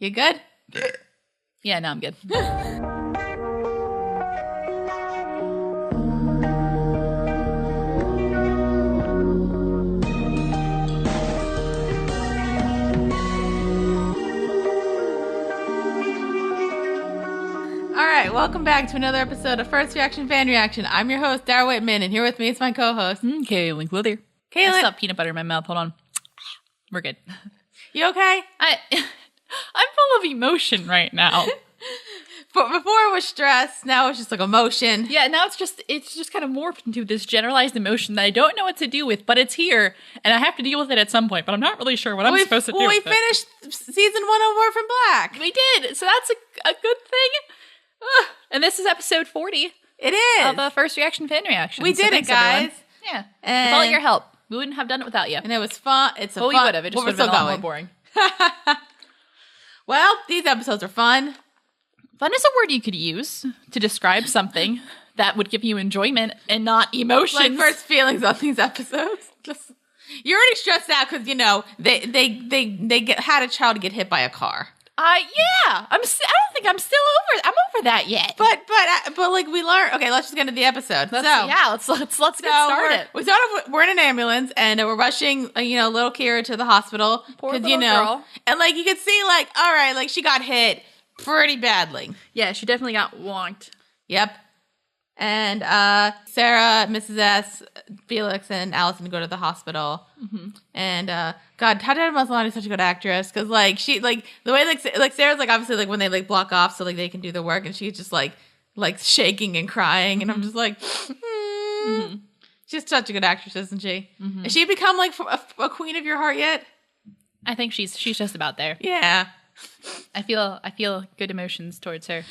You good? Yeah, no, I'm good. All right, welcome back to another episode of First Reaction Fan Reaction. I'm your host, Dara Whitman, and here with me is my co-host, Cailin. Clothier. Cailin. I still have peanut butter in my mouth. Hold on. We're good. You okay? I'm full of emotion right now. But before it was stress, now it's just like emotion. Yeah, now it's just kind of morphed into this generalized emotion that I don't know what to do with, but it's here, and I have to deal with it at some point, but I'm not really sure what I'm supposed to do with it. We finished season 1 of Orphan Black. We did, so that's a good thing. And this is episode 40. It is. Of a First Reaction Fan Reaction. We did it, guys. Everyone. Yeah. With all your help. We wouldn't have done it without you. And it was fun. We would have. It just would have been a lot more boring. Well, these episodes are fun. Fun is a word you could use to describe something that would give you enjoyment and not emotions. Like first feelings on these episodes. You're already stressed out because they had a child get hit by a car. Yeah. I don't think I'm still over that yet. But like we learned. Okay, let's just get into the episode. Let's get started. We're in an ambulance and we're rushing, little Kira to the hospital. Poor little girl. And like you could see, like, all right, like she got hit pretty badly. Yeah, she definitely got wonked. Yep. And Sarah, Mrs. S, Felix, and Allison go to the hospital. Mm-hmm. And God, how did Maslany such a good actress? Because like she the way like Sarah's like obviously like when they like block off so like they can do the work, and she's just like shaking and crying, and I'm just like, mm-hmm. She's such a good actress, isn't she? Mm-hmm. Has she become like a queen of your heart yet? I think she's just about there. Yeah. I feel good emotions towards her.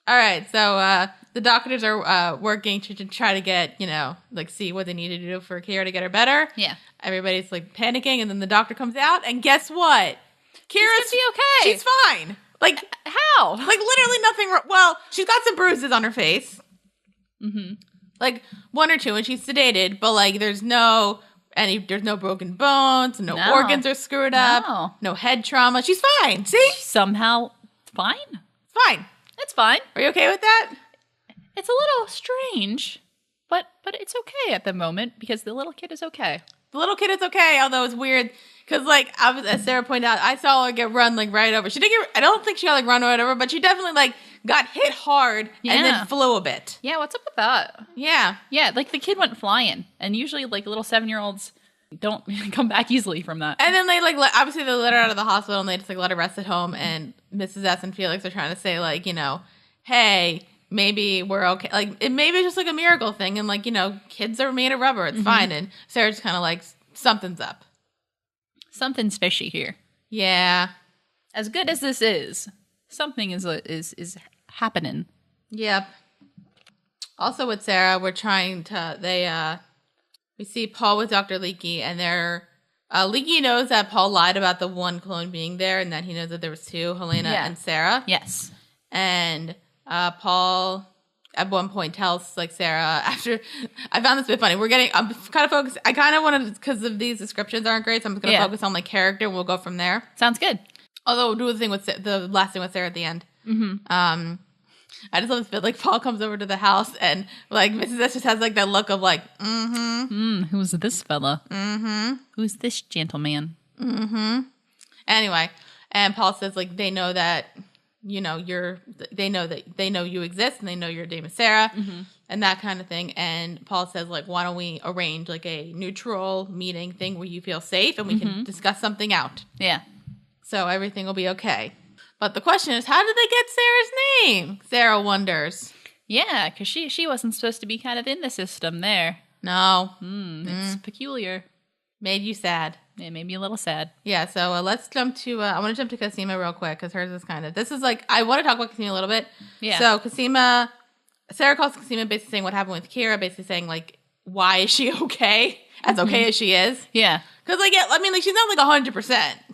All right, so the doctors are working to try to get, see what they need to do for Kira to get her better. Yeah. Everybody's like panicking, and then the doctor comes out, and guess what? Kira's be okay. She's fine. Like how? Like literally nothing. Well, she's got some bruises on her face. Mm-hmm. Like 1 or 2, and she's sedated, but like there's no broken bones, no organs are screwed up, no head trauma. She's fine. See? Somehow fine. Fine. It's fine. Are you okay with that? It's a little strange, but it's okay at the moment because the little kid is okay. The little kid is okay, although it's weird because, like, as Sarah pointed out, I saw her get run like right over. She didn't get. I don't think she got like run right over, but she definitely like got hit hard and then flew a bit. Yeah, what's up with that? Yeah, like the kid went flying, and usually like little 7-year-olds don't come back easily from that. And then they obviously they let her out of the hospital and they just like let her rest at home. And Mrs. S and Felix are trying to say like, hey, maybe we're okay. Like maybe it's just like a miracle thing, and like kids are made of rubber. It's fine. And Sarah's kind of like something's up. Something's fishy here. Yeah. As good as this is, something is happening. Yep. Also with Sarah, we're trying to we see Paul with Dr. Leakey, and Leakey knows that Paul lied about the one clone being there, and that he knows that there was 2, Helena and Sarah. Yes. And Paul at one point tells like Sarah after I found this a bit funny. I'm kind of focused. I kind of wanted, because of these descriptions aren't great, so I'm just going to focus on like character, and we'll go from there. Sounds good. Although we'll do the last thing with Sarah at the end. Mm-hmm. I just love this bit, like, Paul comes over to the house, and, like, Mrs. S just has, like, that look of, like, who's this fella? Mm-hmm. Who's this gentleman? Mm-hmm. Anyway, and Paul says, like, they know that, they know you exist, and they know your name is Sarah, and that kind of thing. And Paul says, like, why don't we arrange, like, a neutral meeting thing where you feel safe, and we can discuss something out. Yeah. So everything will be okay. But the question is, how did they get Sarah's name? Sarah wonders. Yeah, because she wasn't supposed to be kind of in the system there. No. It's peculiar. Made you sad. It made me a little sad. Yeah, so let's jump to, I want to jump to Cosima real quick, because hers is this is like, I want to talk about Cosima a little bit. Yeah. So Cosima, Sarah calls Cosima basically saying what happened with Kira, basically saying, like, why is she okay? As okay as she is. Yeah. Because, like, yeah, I mean, like, she's not, like, 100%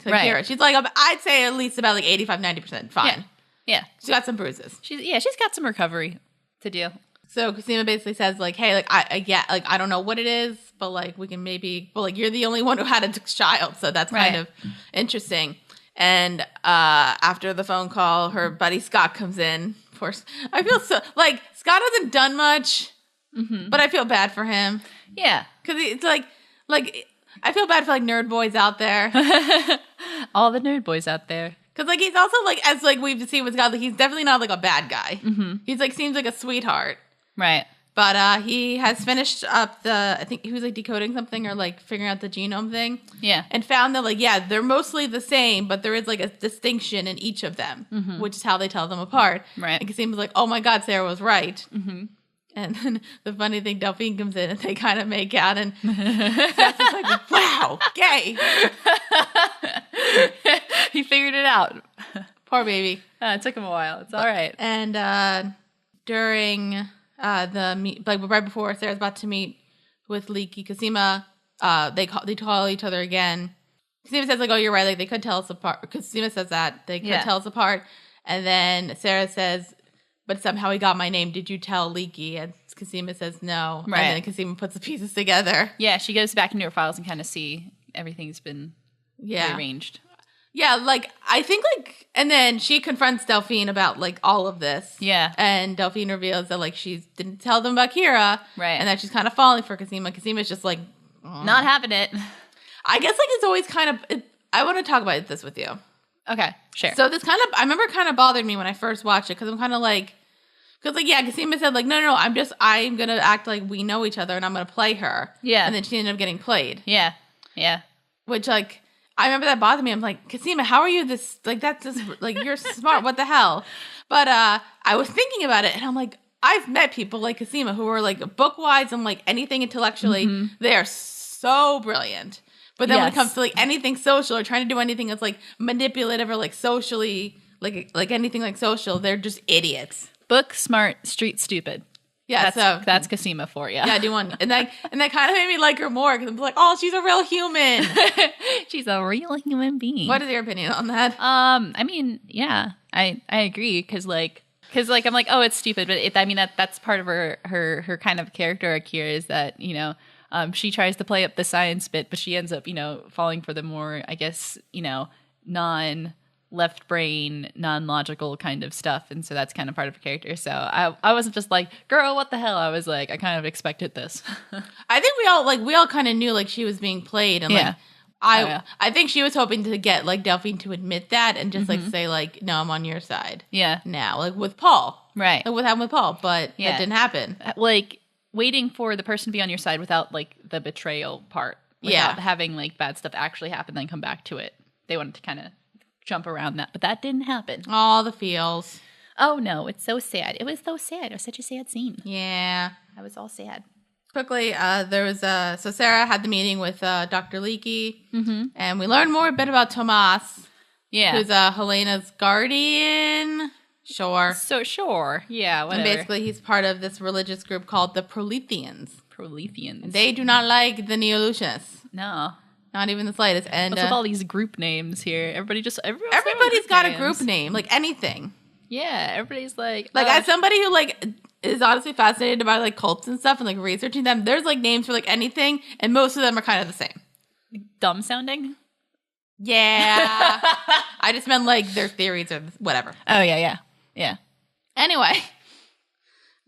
to Kira. She's, like, I'd say at least about, like, 85-90% fine. Yeah. She's got some bruises. She's got some recovery to do. So Cosima basically says, like, hey, like, I don't know what it is, but, like, we can maybe, well, like, you're the only one who had a child, so that's kind of interesting. And after the phone call, her buddy Scott comes in. Of course, I feel so like Scott hasn't done much, but I feel bad for him. Yeah, because it's like I feel bad for like nerd boys out there. All the nerd boys out there. Because like he's also like as like we've seen with Scott, like he's definitely not like a bad guy. He's like seems like a sweetheart, right? But he has finished up I think he was like decoding something or like figuring out the genome thing. Yeah. And found that like, yeah, they're mostly the same, but there is like a distinction in each of them, which is how they tell them apart. Right. And Cassima was like, oh my God, Sarah was right. And then the funny thing, Delphine comes in and they kind of make out and Seth's like, wow, gay. He figured it out. Poor baby. It took him a while. It's all right. And during... right before Sarah's about to meet with Leaky, Cassima, they call each other again. Cassima says like, "Oh, you're right. Like they could tell us apart." Cassima says that they could tell us apart, and then Sarah says, "But somehow he got my name. Did you tell Leaky?" And Cassima says no. Right. And then Cassima puts the pieces together. Yeah, she goes back into her files and kind of see everything's been rearranged. Yeah, like, I think, like, and then she confronts Delphine about, like, all of this. Yeah. And Delphine reveals that, like, she didn't tell them about Kira. Right. And that she's kind of falling for Cassima. Cassima's just, like... not having it. I guess, like, it's always kind of... I want to talk about this with you. Okay, sure. So this kind of... I remember kind of bothered me when I first watched it, because I'm kind of like... Because, like, yeah, Cassima said, like, no, I'm going to act like we know each other, and I'm going to play her. Yeah. And then she ended up getting played. Yeah. Yeah. Which, like... I remember that bothered me. I'm like, Cassima, how are you this, like, that's just, like, you're smart. What the hell? But I was thinking about it, and I'm like, I've met people like Cassima who are, like, book-wise and, like, anything intellectually, they are so brilliant. But then when it comes to, like, anything social or trying to do anything that's, like, manipulative or, like, socially, like anything like social, they're just idiots. Book smart, street stupid. Yeah, that's Cassima for you. Yeah, I do want, and that kind of made me like her more because I'm like, oh, she's a real human. She's a real human being. What is your opinion on that? I mean, yeah, I agree because I'm like, oh, it's stupid, but that's part of her kind of character arc here is that she tries to play up the science bit, but she ends up falling for the more, I guess, non-left brain, non-logical kind of stuff, and so that's kind of part of her character. So I wasn't just like, girl, what the hell? I was like, I kind of expected this. I think we all kind of knew like she was being played, and like I think she was hoping to get like Delphine to admit that and just like say like, no, I'm on your side. Yeah. Now, like with Paul, right? Like what happened with Paul, but that didn't happen. Like waiting for the person to be on your side without like the betrayal part, without having like bad stuff actually happen, then come back to it. They wanted to kind of jump around that, but that didn't happen. All the feels. Oh no, it's so sad. It was so sad. It was such a sad scene. Yeah. I was all sad. Quickly, there was so Sarah had the meeting with Dr. Leakey, and we learned more a bit about Tomas. Yeah. Who's Helena's guardian. Sure. So sure. Yeah, whatever. And basically he's part of this religious group called the Proletheans. Proletheans. They do not like the Neolutianists. No. Not even the slightest. And what's with all these group names here? Everybody's got a group name, like anything. Yeah, everybody's like as somebody who like is honestly fascinated by like cults and stuff and like researching them, there's like names for like anything, and most of them are kind of the same. Dumb sounding. Yeah, I just meant like their theories or whatever. Oh yeah. Anyway.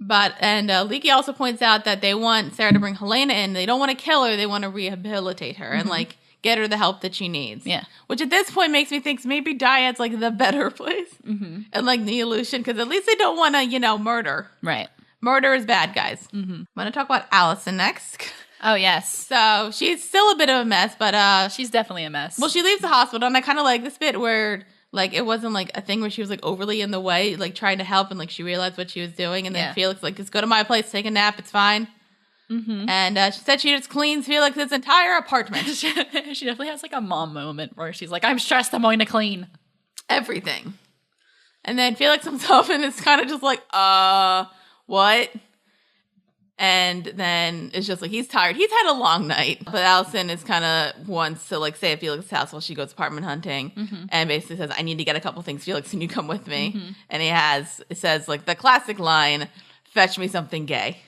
Leakey also points out that they want Sarah to bring Helena in. They don't want to kill her. They want to rehabilitate her and, like, get her the help that she needs. Yeah. Which at this point makes me think maybe Dyad's, like, the better place. And, like, Neolution, because at least they don't want to, murder. Right. Murder is bad, guys. I'm going to talk about Allison next. Oh, yes. So she's still a bit of a mess, but... she's definitely a mess. Well, she leaves the hospital, and I kind of like this bit where... Like, it wasn't, like, a thing where she was, like, overly in the way, like, trying to help, and, like, she realized what she was doing, and then Felix, like, just go to my place, take a nap, it's fine. And she said she just cleans Felix's entire apartment. She definitely has, like, a mom moment where she's like, I'm stressed, I'm going to clean. Everything. And then Felix himself, and it's kind of just like, what? And then it's just like, he's tired. He's had a long night. But Allison is kind of wants to like stay at Felix's house while she goes apartment hunting. And basically says, I need to get a couple things. Felix, can you come with me? And it says like the classic line, fetch me something gay.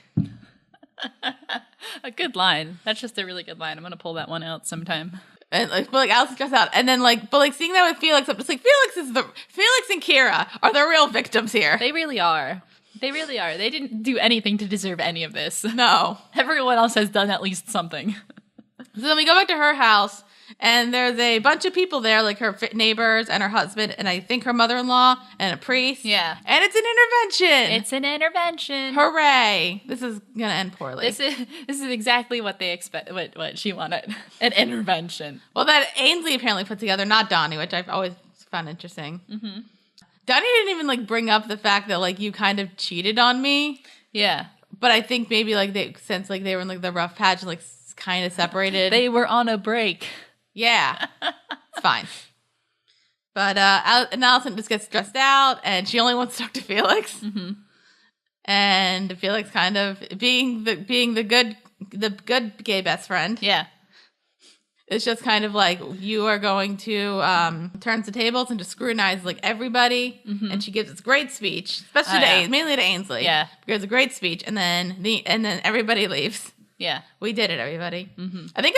A good line. That's just a really good line. I'm going to pull that one out sometime. And but Allison's stressed out, and then but seeing that with Felix, I'm just like, Felix and Kira are the real victims here. They really are. They really are. They didn't do anything to deserve any of this. No, everyone else has done at least something. So then we go back to her house, and there's a bunch of people there, like her neighbors and her husband, and I think her mother-in-law and a priest. Yeah. And it's an intervention. It's an intervention. Hooray. This is going to end poorly. This is exactly what they expect, what she wanted. An intervention. Well, that Ainsley apparently put together, not Donnie, which I've always found interesting. Mm-hmm. Donnie didn't even, bring up the fact that, you kind of cheated on me. Yeah. But I think maybe, since they were in, the rough patch and, kind of separated. They were on a break. Yeah. It's fine. But and Allison just gets stressed out, and she only wants to talk to Felix. Mm-hmm. And Felix kind of being the good gay best friend. Yeah. It's just kind of you are going to turn the tables and just scrutinize everybody. Mm-hmm. And she gives this great speech, especially mainly to Ainsley. Yeah. Gives a great speech, and then everybody leaves. Yeah, we did it, everybody. Mm-hmm. I think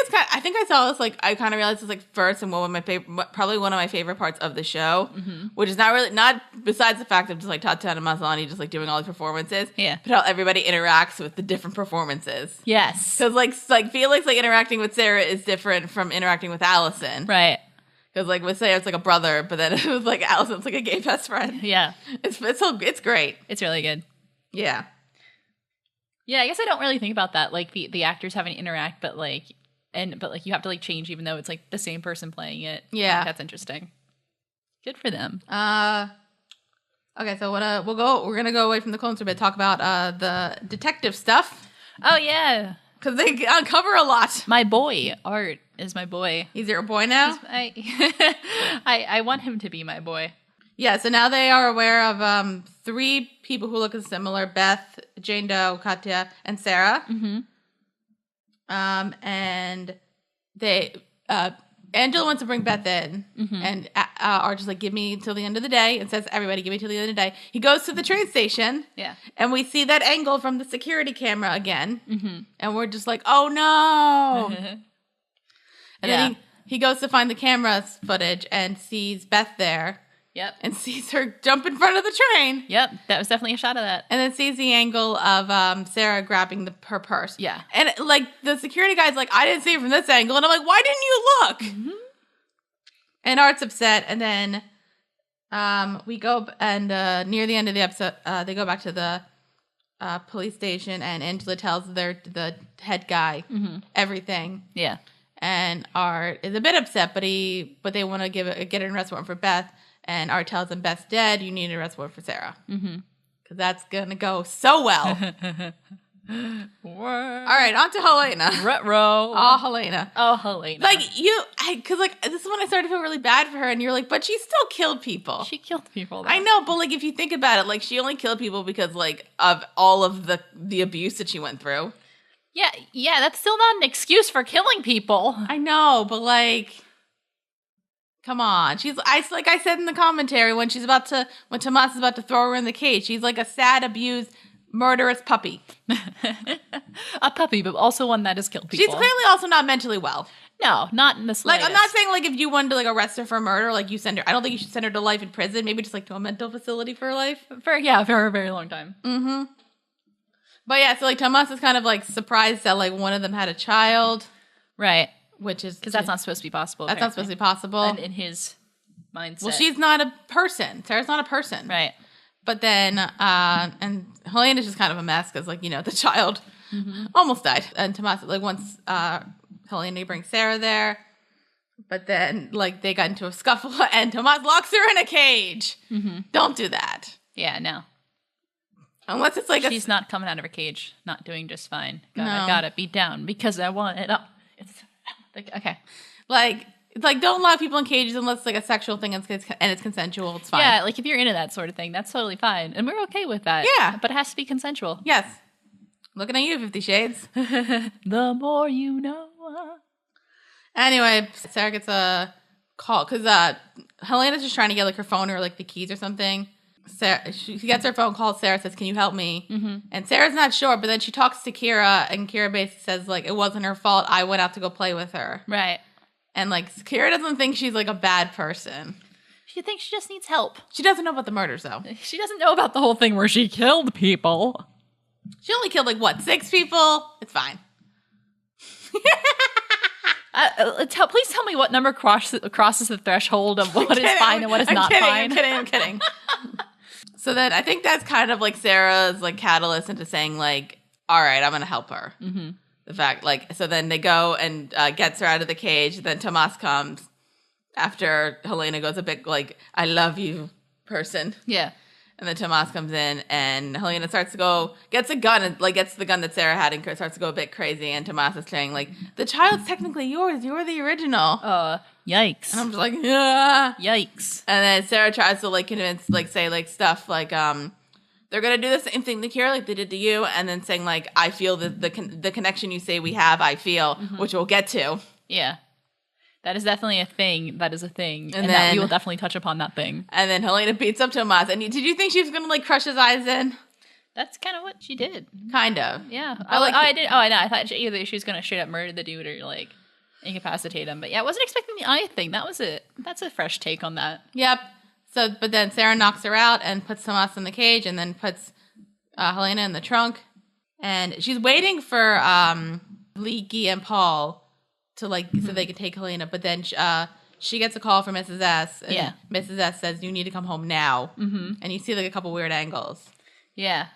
I saw this. I kind of realized it's first and probably one of my favorite parts of the show, mm-hmm. which is not besides the fact of just Tatiana Maslany just doing all these performances. Yeah, but how everybody interacts with the different performances. Yes, because Felix interacting with Sarah is different from interacting with Allison. Right. Because with Sarah it's a brother, but then it was Allison's a gay best friend. Yeah, it's great. It's really good. Yeah. Yeah, I guess I don't really think about that. The actors having to interact, but you have to change even though it's the same person playing it. Yeah, that's interesting. Good for them. Okay, so we're gonna go away from the clones for a bit. Talk about the detective stuff. Oh yeah, because they uncover a lot. My boy Art is my boy. He's your boy now. I want him to be my boy. Yeah, so now they are aware of 3 people who look similar: Beth, Jane Doe, Katya, and Sarah. Mm-hmm. And they Angela wants to bring Beth in, mm-hmm. and are just give me till the end of the day, and says, everybody, give me till the end of the day. He goes to the train station, yeah, and we see that angle from the security camera again, mm-hmm. and we're just oh no! And then he goes to find the camera footage and sees Beth there. Yep. And sees her jump in front of the train. Yep. That was definitely a shot of that. And then sees the angle of Sarah grabbing her purse. Yeah. And the security guy's I didn't see it from this angle. And I'm why didn't you look? Mm-hmm. And Art's upset. And then we go and near the end of the episode, they go back to the police station, and Angela tells the head guy mm-hmm. everything. Yeah. And Art is a bit upset, but they want to get an arrest warrant for Beth. And Art tells him Beth's dead. You need an arrest warrant for Sarah. Mm-hmm. Because that's going to go so well. All right, on to Helena. Ruh-roh. Oh, Helena. Oh, Helena. Because this is when I started to feel really bad for her. And you're but she still killed people. She killed people, though. I know, but if you think about it, she only killed people because of all of the abuse that she went through. Yeah, that's still not an excuse for killing people. I know, but come on. Like I said in the commentary, when Tomas is about to throw her in the cage, she's a sad, abused, murderous puppy. A puppy, but also one that has killed people. She's clearly also not mentally well. No, not in the slightest. I'm not saying if you wanted to arrest her for murder, you send her. I don't think you should send her to life in prison. Maybe just to a mental facility for life. For a very long time. Mm-hmm. But yeah, so Tomas is kind of surprised that one of them had a child. Right. Which is... Because that's not supposed to be possible. That's not supposed to be possible. And in his mindset. Well, she's not a person. Sarah's not a person. Right. But then, and Helena's just kind of a mess because, the child mm-hmm. almost died. And Tomas, once Helena brings Sarah there, but then, they got into a scuffle and Tomas locks her in a cage. Mm-hmm. Don't do that. Yeah, no. Unless it's she's not coming out of her cage, not doing just fine. Gotta be down because I want it up. It's... okay. Don't lock people in cages unless it's a sexual thing and it's consensual. It's fine. Yeah, if you're into that sort of thing, that's totally fine. And we're okay with that. Yeah. But it has to be consensual. Yes. Looking at you, 50 Shades. The more you know. Anyway, Sarah gets a call because Helena's just trying to get her phone or the keys or something. She gets her phone call. Sarah says, "Can you help me?" Mm-hmm. And Sarah's not sure, but then she talks to Kira, and Kira basically says it wasn't her fault. I went out to go play with her. Right. And, like, Kira doesn't think she's, like, a bad person. She thinks she just needs help. She doesn't know about the murders, though. She doesn't know about the whole thing where she killed people. She only killed, like, what, 6 people? It's fine. Please tell me what number crosses the threshold of what is fine and what is not fine. I'm kidding. So then I think that's kind of, like, Sarah's, like, catalyst into saying, like, all right, I'm going to help her. Mm-hmm. The fact, like, so then they go and gets her out of the cage. Then Tomas comes after Helena goes a bit, like, I love you person. Yeah. And then Tomas comes in, and Helena starts to go, gets a gun, and, like, gets the gun that Sarah had, and starts to go a bit crazy. And Tomas is saying, like, the child's technically yours. You're the original. Yikes. And I'm just like, yeah. Yikes. And then Sarah tries to, like, convince, like, say, like, stuff like, they're going to do the same thing to Kira, like they did to you. And then saying, like, I feel the connection you say we have, I feel, which we'll get to. Yeah. That is definitely a thing. That is a thing. And then, that we will definitely touch upon that thing. And then Helena beats up Tomas. And did you think she was going to, like, crush his eyes in? That's kind of what she did. Kind of. Yeah. I did. Oh, I know. I thought either she was going to straight up murder the dude or, like, incapacitate him. But yeah, I wasn't expecting the eye thing. That's a fresh take on that. Yep. So, but then Sarah knocks her out and puts Tomas in the cage and then puts Helena in the trunk. And she's waiting for Leaky and Paul to, like, so they can take Helena. But then she gets a call from Mrs. S. And Mrs. S says, you need to come home now. Mm-hmm. And you see, like, a couple weird angles. Yeah.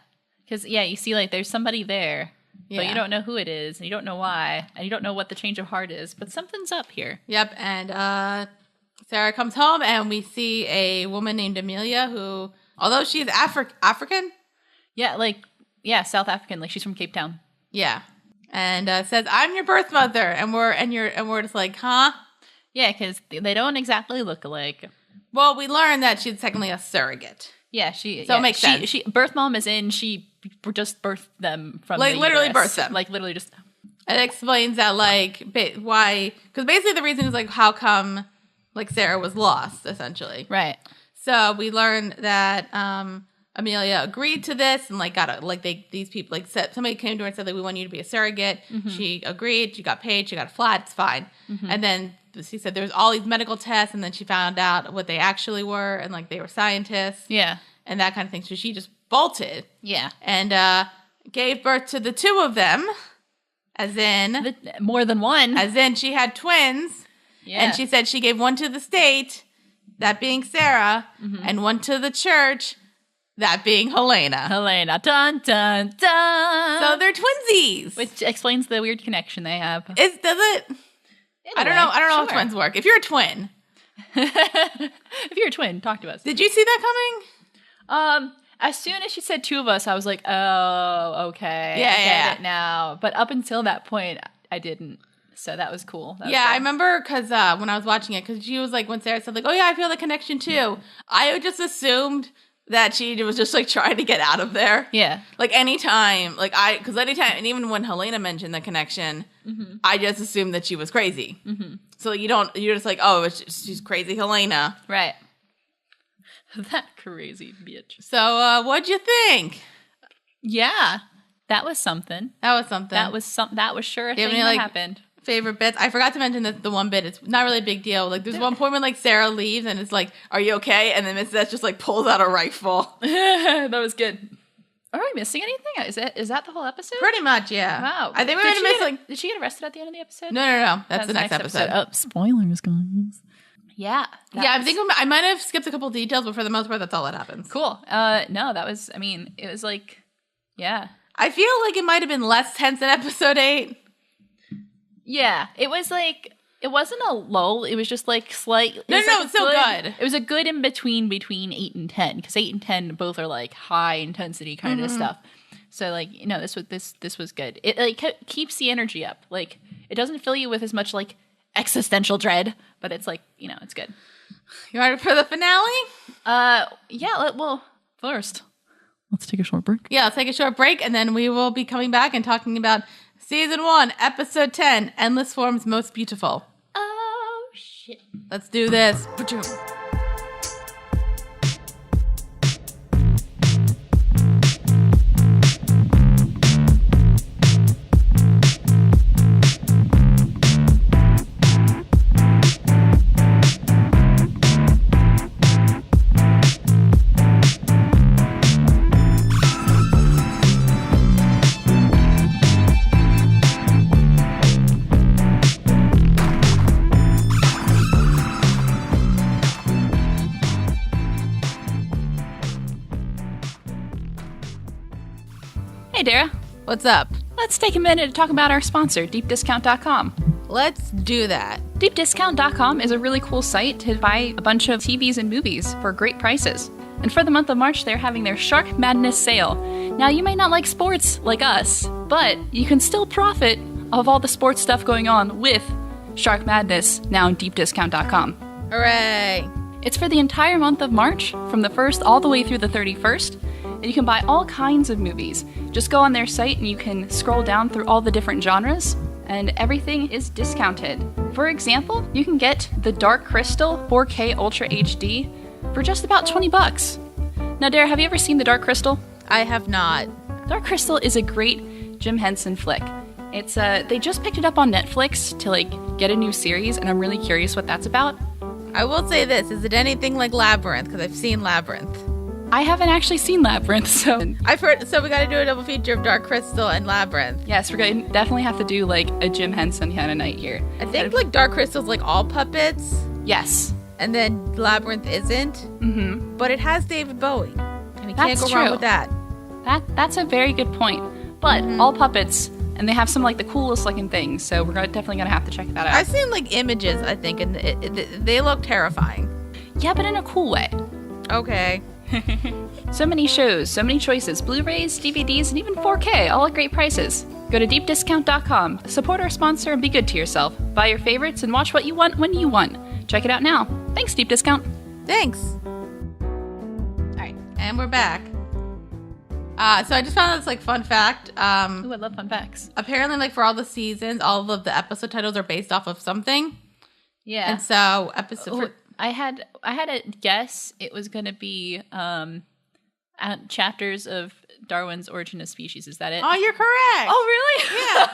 Because, yeah, you see, like, there's somebody there. Yeah. But you don't know who it is. And you don't know why. And you don't know what the change of heart is. But something's up here. Yep. And Sarah comes home, and we see a woman named Amelia who, although she's African? Yeah, South African. Like, she's from Cape Town. Yeah. And says, I'm your birth mother. And we're just like, huh? Yeah, because they don't exactly look alike. Well, we learned that she's technically a surrogate. Yeah, it makes sense. She birth mom is in, she just birthed them from like, the literally uterus. birthed them. Like, literally just. It explains that, like, why, because basically the reason is, like, how come, like, Sarah was lost, essentially. Right. So we learned that Amelia agreed to this and, like, these people, like, said, somebody came to her and said, like, we want you to be a surrogate. Mm-hmm. She agreed. She got paid. She got a flat. It's fine. Mm-hmm. And then she said there was all these medical tests, and then she found out what they actually were, and, like, they were scientists. Yeah. And that kind of thing. So she just bolted. Yeah. And gave birth to the 2 of them, as in... more than one. As in she had twins. Yeah. And she said she gave one to the state, that being Sarah, and one to the church, that being Helena. Dun, dun, dun. So they're twinsies. Which explains the weird connection they have. Does it? I don't know how twins work. If you're a twin. If you're a twin, talk to us. Did you see that coming? As soon as she said 2 of us, I was like, oh, okay. Yeah, I get it now. But up until that point, I didn't. So that was cool. I remember because when I was watching it, because she was like, when Sarah said, like, oh yeah, I feel the connection too. I just assumed that she was just, like, trying to get out of there. Yeah. Like, anytime, like, and even when Helena mentioned the connection, I just assumed that she was crazy. Mm-hmm. So you're just like, oh, she's crazy Helena. Right. That crazy bitch. So, what'd you think? Yeah. That was something. That was sure a thing that happened. Favorite bits? I forgot to mention that the one bit, it's not really a big deal. Like, there's one point when, like, Sarah leaves and it's like, are you okay? And then Mrs. S just, like, pulls out a rifle. That was good. Are we missing anything? Is that the whole episode? Pretty much, yeah. Wow. I think we're gonna miss, like... Did she get arrested at the end of the episode? No. That's the next episode. Oh, spoilers, guys. Yeah. I think I might have skipped a couple details, but for the most part, that's all that happens. Cool. No, that was, I mean, it was like, yeah. I feel like it might have been less tense in episode 8. Yeah. It was like, it wasn't a lull. It was just like slight. It's so good. It was a good in between 8 and 10, because 8 and 10 both are like high intensity kind of stuff. So like, you know, this was good. It like keeps the energy up. Like, it doesn't fill you with as much like existential dread, but it's like, you know, it's good. You ready for the finale? Yeah. Well, first, let's take a short break. Yeah, let's take a short break, and then we will be coming back and talking about Season 1, Episode 10, Endless Forms Most Beautiful. Oh, shit. Let's do this. Hey, Dara. What's up? Let's take a minute to talk about our sponsor, deepdiscount.com. Let's do that. Deepdiscount.com is a really cool site to buy a bunch of TVs and movies for great prices. And for the month of March, they're having their Shark Madness sale. Now, you may not like sports like us, but you can still profit of all the sports stuff going on with Shark Madness now on deepdiscount.com. Hooray! It's for the entire month of March, from the 1st all the way through the 31st, and you can buy all kinds of movies. Just go on their site and you can scroll down through all the different genres, and everything is discounted. For example, you can get the Dark Crystal 4K Ultra HD for just about $20. Now, Dara, have you ever seen the Dark Crystal? I have not. Dark Crystal is a great Jim Henson flick. It's they just picked it up on Netflix to get a new series, and I'm really curious what that's about. I will say this: is it anything like Labyrinth? Because I've seen Labyrinth. I haven't actually seen Labyrinth, so I've heard. So we got to do a double feature of Dark Crystal and Labyrinth. yes, we're going to definitely have to do a Jim Henson kind of night here. I think Dark Crystal's all puppets, Yes. and then Labyrinth isn't. Mm-hmm. But it has David Bowie, and you That's can't go wrong true. with that. That's a very good point. But all puppets, and they have some the coolest looking things, so we're definitely gonna have to check that out. I've seen images, I think, and they look terrifying. Yeah, but in a cool way. Okay. So many shows, so many choices, Blu-rays, DVDs, and even 4K, all at great prices. Go to deepdiscount.com, support our sponsor, and be good to yourself. Buy your favorites and watch what you want when you want. Check it out now. Thanks, Deep Discount. Thanks. All right, and we're back. So I just found this fun fact. Ooh, I love fun facts. Apparently, for all the seasons, all of the episode titles are based off of something. Yeah. And so episode. I had a guess it was going to be chapters of Darwin's Origin of Species. Is that it? Oh, you're correct. Oh, really? Yeah.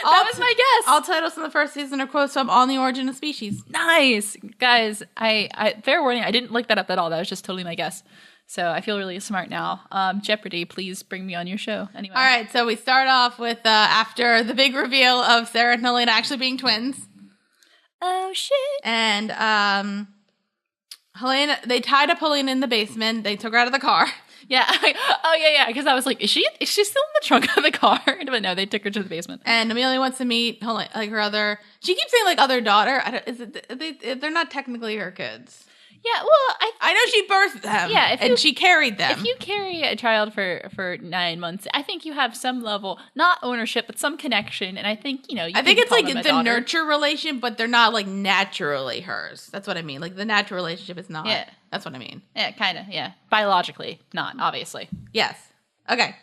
That was my guess. All titles from the first season are quotes from On the Origin of Species. Nice. Guys, I fair warning, I didn't look that up at all. That was just totally my guess. So I feel really smart now. Jeopardy, please bring me on your show. Anyway. All right, so we start off with after the big reveal of Sarah and Helena actually being twins. Oh, shit. And Helena, they tied up Helena in the basement. They took her out of the car. Yeah. Yeah. Because I was like, is she still in the trunk of the car? But no, they took her to the basement. And Amelia wants to meet her other. She keeps saying other daughter. They're not technically her kids. Yeah. Well, I know she birthed them. Yeah, she carried them. If you carry a child for 9 months, I think you have some level, not ownership, but some connection. And I think I think it's the nurture relation, but they're not naturally hers. That's what I mean. The natural relationship is not. Yeah. That's what I mean. Yeah, kind of. Yeah, biologically, not obviously. Yes. Okay.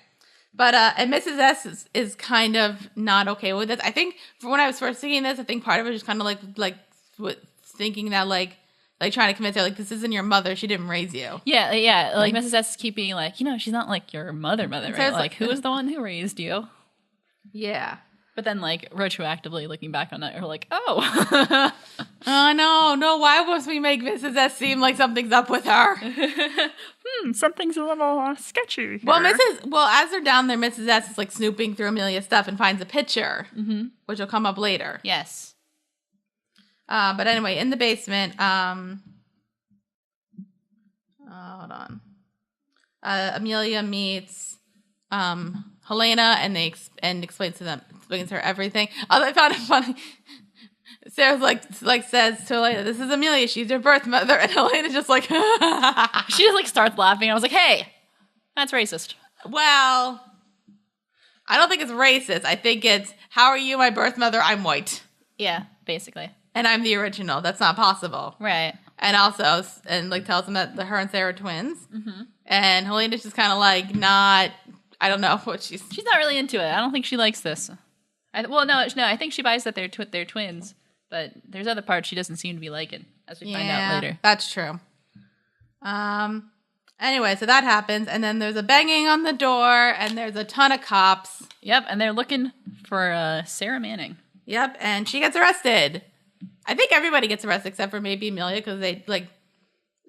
But and Mrs. S is kind of not okay with this. I think for when I was first thinking this, I think part of it was just kind of thinking that trying to convince her this isn't your mother. She didn't raise you. Yeah. Mrs. S keep being she's not your mother, right? So who was the one who raised you? Yeah. But then retroactively looking back on it, you're oh. Oh no, why must we make Mrs. S seem like something's up with her? Something's a little sketchy here. Well, as they're down there, Mrs. S is snooping through Amelia's stuff and finds a picture, which will come up later. Yes. But anyway, in the basement, hold on. Amelia meets Helena, and explains to her everything. I found it funny. Sarah's says to Helena, "This is Amelia. She's your birth mother," and Helena just she just starts laughing. I was like, "Hey, that's racist." Well, I don't think it's racist. I think it's, how are you my birth mother? I'm white. Yeah, basically. And I'm the original. That's not possible. Right. And also, tells them that her and Sarah are twins. Mm-hmm. And Helena's just kind of not, I don't know what she's not really into it. I don't think she likes this. I think she buys that they're twins. But there's other parts she doesn't seem to be liking, as we find out later. That's true. Anyway, so that happens. And then there's a banging on the door, and there's a ton of cops. Yep, and they're looking for Sarah Manning. Yep, and she gets arrested. I think everybody gets arrested except for maybe Amelia, because they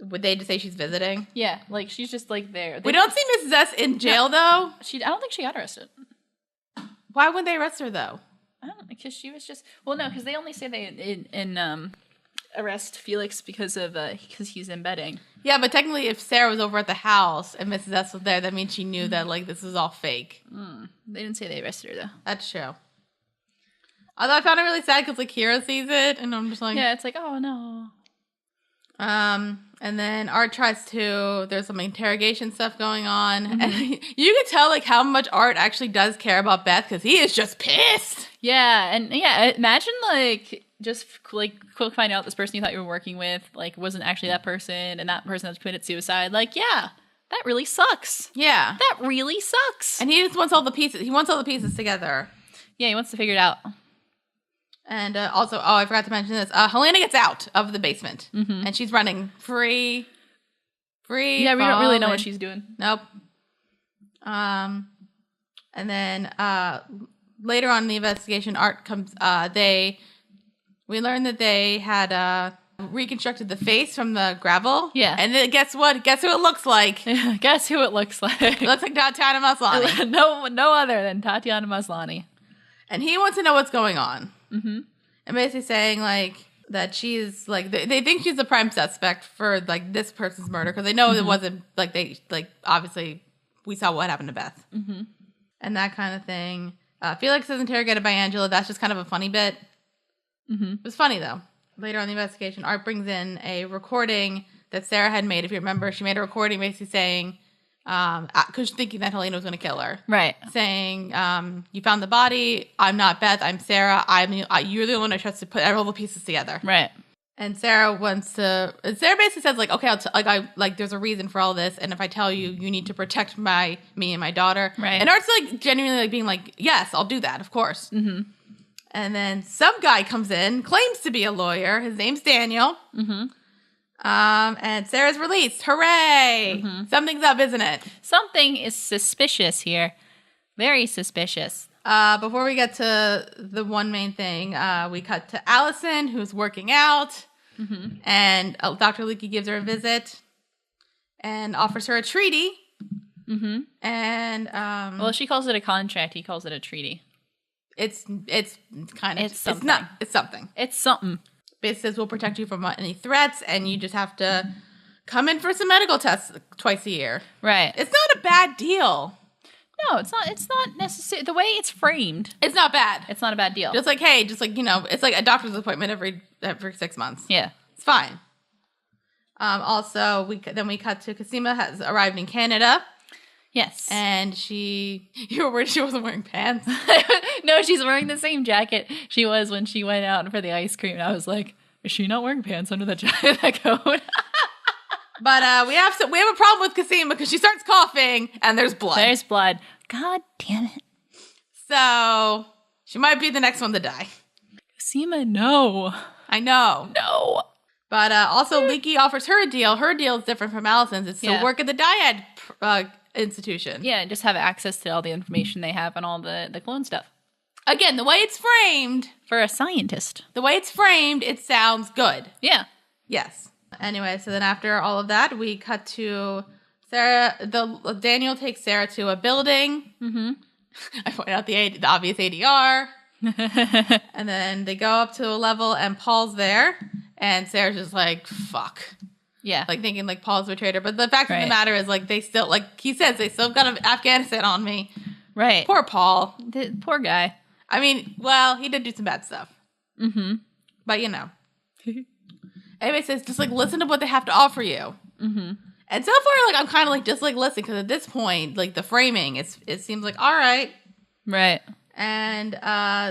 would they just say she's visiting? Yeah, she's just there. We don't see Mrs. S in jail though. I don't think she got arrested. Why would they arrest her though? I don't know, because she was just because they only say they in arrest Felix because he's embedding. Yeah, but technically, if Sarah was over at the house and Mrs. S was there, that means she knew that like this was all fake. They didn't say they arrested her though. That's true. Although I found it really sad because like Kira sees it, and I'm just like, yeah, it's like, oh no. And then Art tries to. There's some interrogation stuff going on, and you can tell like how much Art actually does care about Beth because he is just pissed. Yeah, and yeah, imagine like just like quick find out this person you thought you were working with like wasn't actually that person, and that person has committed suicide. Like, yeah, that really sucks. Yeah, that really sucks. And he just wants all the pieces. He wants all the pieces together. Yeah, he wants to figure it out. And also, I forgot to mention this. Helena gets out of the basement, and she's running free. Yeah, we don't really know what she's doing. Nope. And then later on in the investigation, Art comes. We learned that they had reconstructed the face from the gravel. Yeah. And then guess what? Guess who it looks like? Guess who it looks like? It looks like Tatiana Maslany. No other than Tatiana Maslany. And he wants to know what's going on. And basically saying like that she's like they think she's the prime suspect for like this person's murder because they know it wasn't like they like obviously we saw what happened to Beth and that kind of thing. Felix is interrogated by Angela. That's just kind of a funny bit. It was funny though. Later on in the investigation, Art brings in a recording that Sarah had made. If you remember, she made a recording basically saying. Because thinking that Helena was going to kill her, right? Saying, "You found the body. I'm not Beth. I'm Sarah. You're the one I trust to put all the pieces together." Right. And Sarah wants to. Sarah basically says, "Like, okay, there's a reason for all this, and if I tell you, you need to protect me and my daughter." Right. And Art's like genuinely like being like, "Yes, I'll do that, of course." And then some guy comes in, claims to be a lawyer. His name's Daniel. And Sarah's released. Hooray! Something's up, isn't it? Something is suspicious here. Very suspicious. Before we get to the one main thing, we cut to Allison, who's working out. And Dr. Leakey gives her a visit and offers her a treaty. And, well, she calls it a contract. He calls it a treaty. It's kind of... It's something. It's something. It's something. It says we'll protect you from any threats, and you just have to come in for some medical tests twice a year. Right. It's not a bad deal. No, it's not. It's not necessary. The way it's framed, it's not bad. It's not a bad deal. Just like, hey, it's like a doctor's appointment every 6 months. Yeah, it's fine. Also, we cut to Cosima has arrived in Canada. Yes, and you were worried she wasn't wearing pants. No, she's wearing the same jacket she was when she went out for the ice cream. And I was like, is she not wearing pants under that jacket, that coat? But we have a problem with Cosima because she starts coughing and there's blood. There's blood. God damn it! So she might be the next one to die. Cosima, no. I know. No. But also, Leakey offers her a deal. Her deal is different from Allison's. It's to work at the Dyad institution. Yeah, and just have access to all the information they have on all the clone stuff. Again, the way it's framed... For a scientist. The way it's framed, it sounds good. Yeah. Yes. Anyway, so then after all of that, we cut to Sarah... Daniel takes Sarah to a building. I point out the obvious ADR. And then they go up to a level, and Paul's there. And Sarah's just like, fuck. Yeah. Like thinking like Paul's betrayed her. But the fact of the matter is like they still, like he says, they still got Afghanistan on me. Right. Poor Paul. The poor guy. I mean, well, he did do some bad stuff. But you know. Anyway, says just like listen to what they have to offer you. And so far, like I'm kind of like just like listening because at this point, like the framing, it seems like all right. Right. And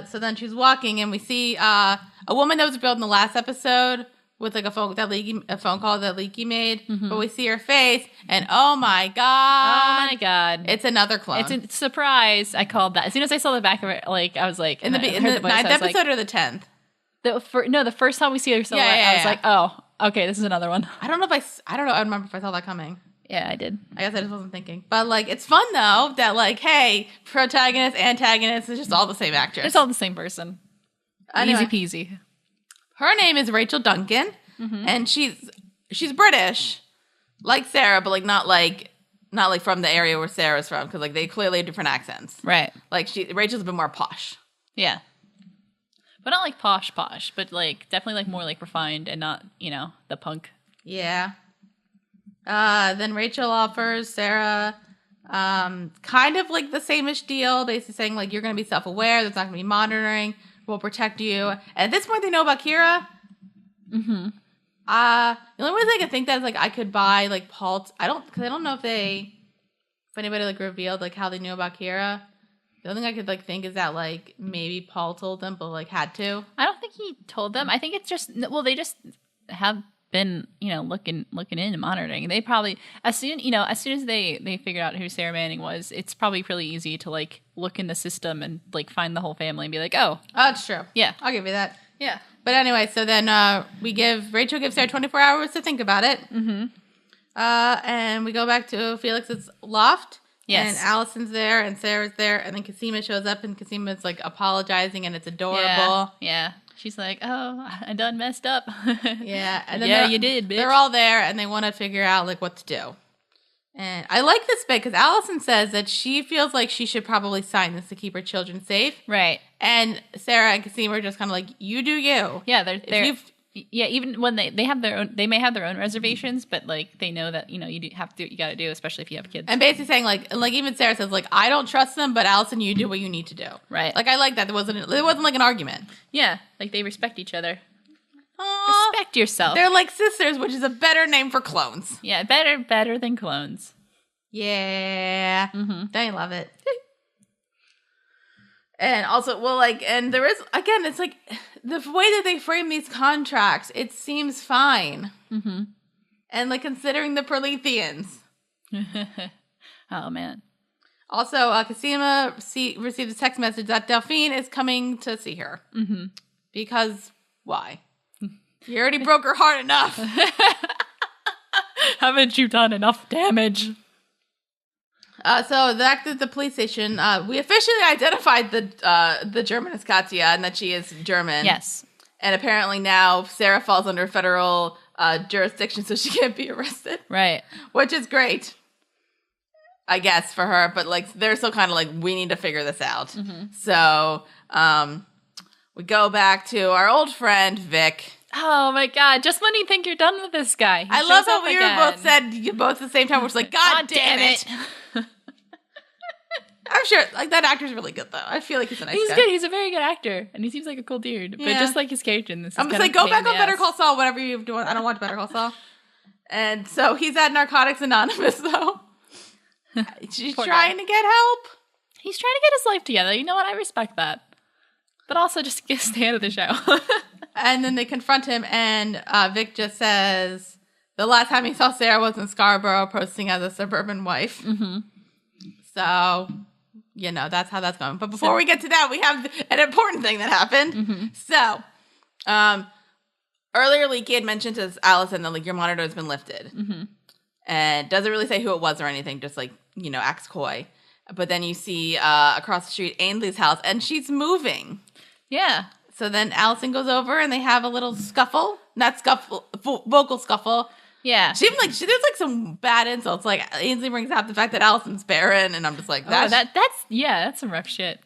so then she's walking, and we see a woman that was revealed in the last episode with like a phone call that Leakey made. But we see her face, and oh my god, it's another clone. It's a surprise. I called that as soon as I saw the back of it. Like I was like, in the 9th episode or the 10th. The first time we see her silhouette, I was like, oh, okay, this is another one. I don't know. I remember if I saw that coming. Yeah, I did. I guess I just wasn't thinking. But, like, it's fun, though, that, like, hey, protagonist, antagonist, it's just all the same actress. It's all the same person. Anyway, easy peasy. Her name is Rachel Duncan, and she's British, like Sarah, but, like, not from the area where Sarah's from, because, like, they clearly have different accents. Right. Like, Rachel's a bit more posh. Yeah. But not like posh, but like definitely like more like refined and not, the punk. Yeah. Then Rachel offers Sarah kind of like the same-ish deal, basically saying like you're going to be self-aware, there's not going to be monitoring, we'll protect you. And at this point they know about Kira. Mm-hmm. The only way I could think that is like I could buy like Paul. I don't know if anybody like revealed like how they knew about Kira. The only thing I could like think is that like maybe Paul told them, but like had to. I don't think he told them. I think it's just they just have been looking in and monitoring. They probably as soon as they figured out who Sarah Manning was, it's probably really easy to like look in the system and like find the whole family and be like, oh, that's true. Yeah, I'll give you that. Yeah. But anyway, so then Rachel gives Sarah 24 hours to think about it. Mm-hmm. And we go back to Felix's loft. Yes. And Allison's there and Sarah's there. And then Cosima shows up and Cosima's like apologizing and it's adorable. Yeah. She's like, oh, I done messed up. Yeah. And then you did, bitch. They're all there and they want to figure out like what to do. And I like this bit because Allison says that she feels like she should probably sign this to keep her children safe. Right. And Sarah and Cosima are just kind of like, you do you. Yeah, they're even when they have their own, they may have their own reservations, but like they know that you got to do, especially if you have kids. And basically saying like even Sarah says like I don't trust them, but Allison, you do what you need to do. Right. Like I like that. It wasn't like an argument. Yeah, like they respect each other. Aww. Respect yourself. They're like sisters, which is a better name for clones. Yeah, better than clones. Yeah. Mm-hmm. They love it. And also, and there is, again, it's like, the way that they frame these contracts, it seems fine. Mm-hmm. And, like, considering the Proletheans. Oh, man. Also, Cosima received a text message that Delphine is coming to see her. Mm-hmm. Because, why? You already broke her heart enough. Haven't you done enough damage? So back to the police station, we officially identified the German as Katya and that she is German. Yes. And apparently now Sarah falls under federal jurisdiction, so she can't be arrested. Right. Which is great, I guess, for her. But like they're still kind of like, we need to figure this out. Mm-hmm. So we go back to our old friend Vic. Oh my God! Just when you think you're done with this guy, I love how we were both said at the same time. We're just like, God damn it! I'm sure, like that actor's really good though. I feel like he's a nice guy. He's good. He's a very good actor, and he seems like a cool dude. Yeah. But just like his character in this, I'm just like, go back on Better Call Saul. Whatever you're doing, I don't watch Better Call Saul. And so he's at Narcotics Anonymous though. She's trying to get help. He's trying to get his life together. You know what? I respect that. But also, just stay out of the show. And then they confront him, and Vic just says the last time he saw Sarah was in Scarborough, posting as a suburban wife. Mm-hmm. So, that's how that's going. But before we get to that, we have an important thing that happened. Mm-hmm. So, earlier, Leaky had mentioned to Allison that like your monitor has been lifted, mm-hmm. and doesn't really say who it was or anything. Just like acts coy. But then you see across the street Ainsley's house, and she's moving. Yeah. So then Allison goes over and they have a little scuffle. Not scuffle, vocal scuffle. Yeah. She even there's like some bad insults. Like Ainsley brings up the fact that Allison's barren, and I'm just like, that's some rough shit.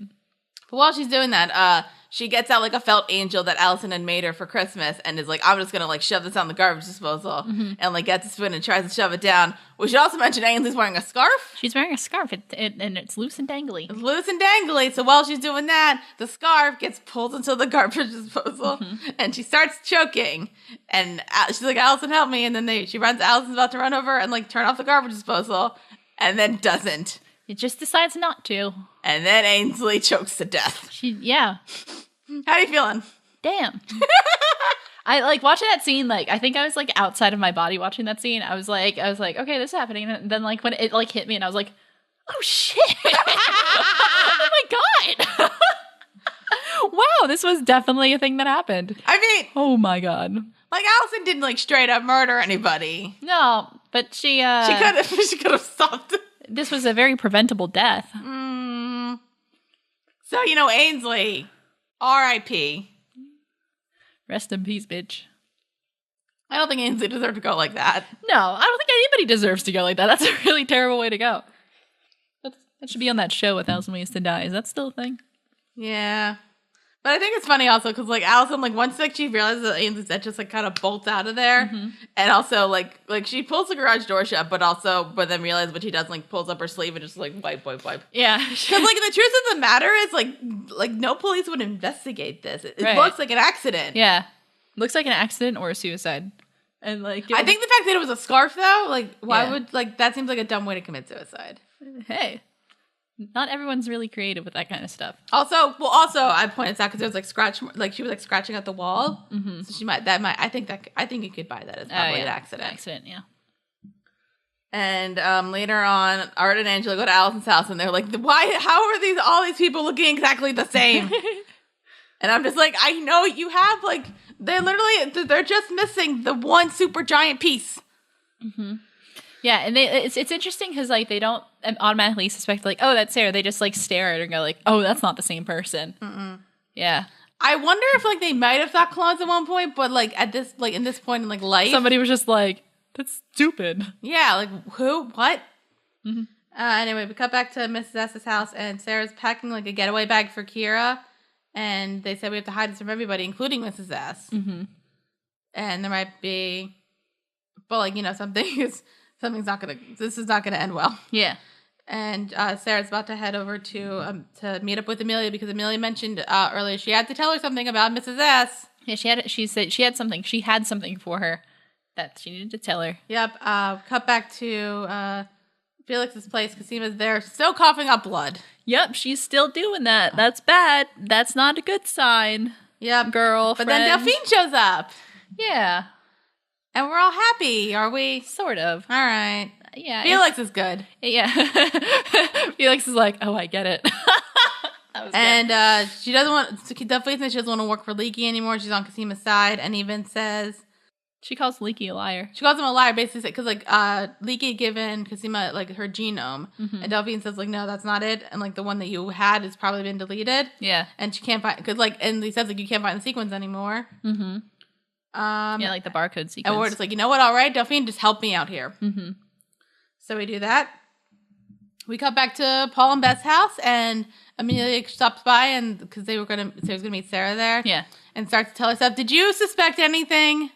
But while she's doing that, she gets out like a felt angel that Allison had made her for Christmas and is like, I'm just gonna like shove this on the garbage disposal, mm-hmm. and like gets a spoon and tries to shove it down. We should also mention Ainsley's wearing a scarf. She's wearing a scarf and it's loose and dangly. It's loose and dangly. So while she's doing that, the scarf gets pulled into the garbage disposal, mm-hmm. and she starts choking. And she's like, Allison, help me. And then Allison's about to run over and like turn off the garbage disposal, and then doesn't. It just decides not to. And then Ainsley chokes to death. Yeah. How are you feeling? Damn. I like watching that scene. Like, I think I was like outside of my body watching that scene. I was like, okay, this is happening. And then like when it like hit me, and I was like, oh shit! Oh my God! Wow, this was definitely a thing that happened. I mean, oh my God! Like Allison didn't like straight up murder anybody. No, but she could have stopped. This was a very preventable death. So, Ainsley, R.I.P. Rest in peace, bitch. I don't think Ainsley deserved to go like that. No, I don't think anybody deserves to go like that. That's a really terrible way to go. That should be on that show, 1,000 Ways to Die. Is that still a thing? Yeah. But I think it's funny also because like Allison, like once like she realizes that just like kind of bolts out of there, and also like she pulls the garage door shut, but then realizes what she does, like pulls up her sleeve and just like wipe. Yeah, because like the truth of the matter is like no police would investigate this. It looks like an accident. Yeah, looks like an accident or a suicide. And like I think the fact that it was a scarf though, like why would like that seems like a dumb way to commit suicide. Hey. Not everyone's really creative with that kind of stuff. Also, I pointed this out because there was like she was like scratching at the wall, so she might. I think you could buy that as probably an accident. Accident, yeah. And later on, Art and Angela go to Allison's house, and they're like, "Why? How are all these people looking exactly the same?" And I'm just like, I know you have like they're just missing the one super giant piece. Mm-hmm. Yeah, and it's interesting because like they don't automatically suspect like, oh, that's Sarah. They just like stare at her and go like, oh, that's not the same person. Mm-mm. Yeah, I wonder if like they might have thought clones at one point, but like at this like in this point in like life, somebody was just like, that's stupid. Yeah, like who? What? Mm-hmm. Anyway, we cut back to Mrs. S's house, and Sarah's packing like a getaway bag for Kira, and they said we have to hide this from everybody, including Mrs. S. Mm-hmm. And there might be, but like something's not gonna. This is not gonna end well. Yeah. And Sarah's about to head over to meet up with Amelia because Amelia mentioned earlier she had to tell her something about Mrs. S. Yeah, she said she had something. She had something for her that she needed to tell her. Yep. Cut back to Felix's place. Casima's there, still coughing up blood. Yep, she's still doing that. That's bad. That's not a good sign. Yep, girl. But then Delphine shows up. Yeah. And we're all happy, are we? Sort of. All right. Yeah. Felix is good. Yeah. Felix is like, oh, I get it. And she doesn't want, Delphine says she doesn't want to work for Leaky anymore. She's on Casima's side and even says, she calls Leaky a liar. She calls him a liar, basically, because like Leaky had given Cosima like her genome, and Delphine says like, no, that's not it, and like the one that you had has probably been deleted. Yeah, and she can't find because like, and he says like you can't find the sequence anymore. Mm-hmm. Yeah, like the barcode sequence. And we're just like, you know what? All right, Delphine, just help me out here. Mm-hmm. So we do that. We cut back to Paul and Beth's house, and Amelia stops by, and because Sarah's gonna meet Sarah there. Yeah, and starts to tell her stuff. Did you suspect anything?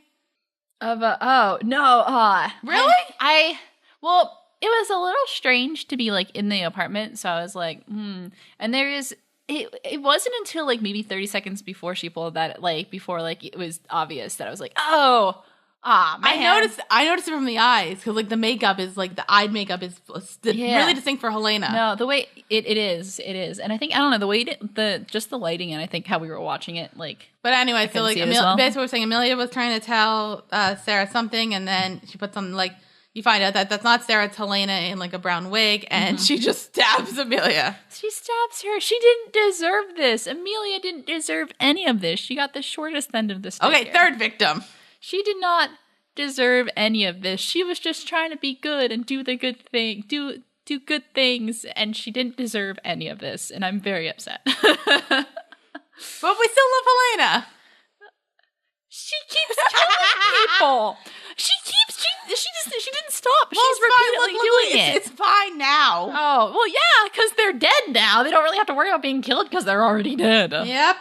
Oh no, really? Well, it was a little strange to be like in the apartment, so I was like, and it wasn't until like maybe 30 seconds before she pulled that, like before like it was obvious that I was like, man. I noticed it from the eyes because like the makeup is like the eye makeup is really distinct for Helena. No, the way it is, and I think I don't know the way just the lighting and I think how we were watching it like. But anyway, so like basically we're saying Amelia was trying to tell Sarah something, and then she put something like you find out that that's not Sarah, it's Helena in like a brown wig, and she just stabs Amelia. She stabs her. She didn't deserve this. Amelia didn't deserve any of this. She got the shortest end of the stick. Okay, third victim. She did not deserve any of this. She was just trying to be good and do the good thing, do good things, and she didn't deserve any of this, and I'm very upset. But we still love Helena. She keeps killing people. She didn't stop. Well, she's repeatedly doing it. It's fine now. Oh, well, yeah, because they're dead now. They don't really have to worry about being killed because they're already dead. Yep.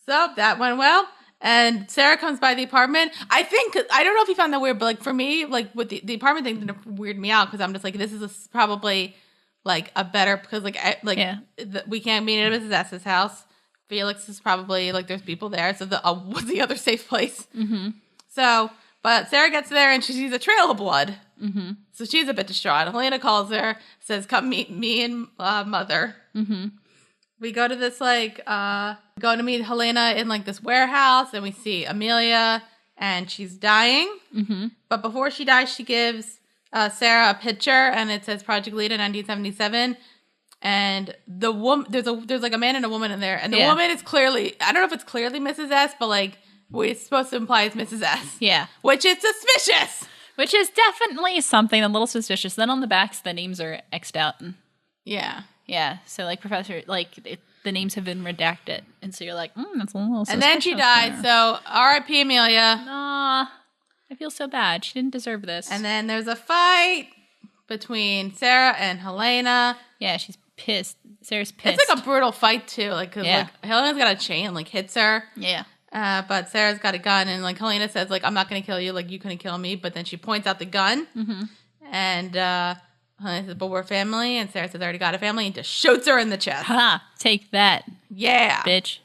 So that went well. And Sarah comes by the apartment. I don't know if you found that weird, but like for me, like with the apartment thing didn't weird me out because I'm just like, this is probably like a better, because we can't meet at Mrs. S's house. Felix is probably like there's people there, so what's the other safe place? Mm-hmm. So, but Sarah gets there and she sees a trail of blood. Mm-hmm. So she's a bit distraught. Helena calls her, says, "Come meet me and Mother." Mm-hmm. We go to this go to meet Helena in like this warehouse, and we see Amelia, and she's dying. Mm-hmm. But before she dies, she gives Sarah a picture, and it says Project Leda 1977. And the woman, there's like a man and a woman in there, and the woman is clearly, I don't know if it's clearly Mrs. S, but like we're supposed to imply it's Mrs. S. Yeah, which is suspicious. Which is definitely something a little suspicious. Then on the backs, the names are X'd out. Yeah. Yeah, so like Professor, like the names have been redacted, and so you're like, that's a little suspicious. And then she died, so R.I.P. Amelia. Aw, I feel so bad. She didn't deserve this. And then there's a fight between Sarah and Helena. Yeah, she's pissed. Sarah's pissed. It's like a brutal fight too. Like, cause Yeah. like Helena's got a chain, like hits her. Yeah. But Sarah's got a gun, and like Helena says, like, I'm not gonna kill you, like you couldn't kill me. But then she points out the gun, and Helena says, but we're family, and Sarah says, I already got a family, and just shoots her in the chest. Ha! Take that, Yeah, bitch.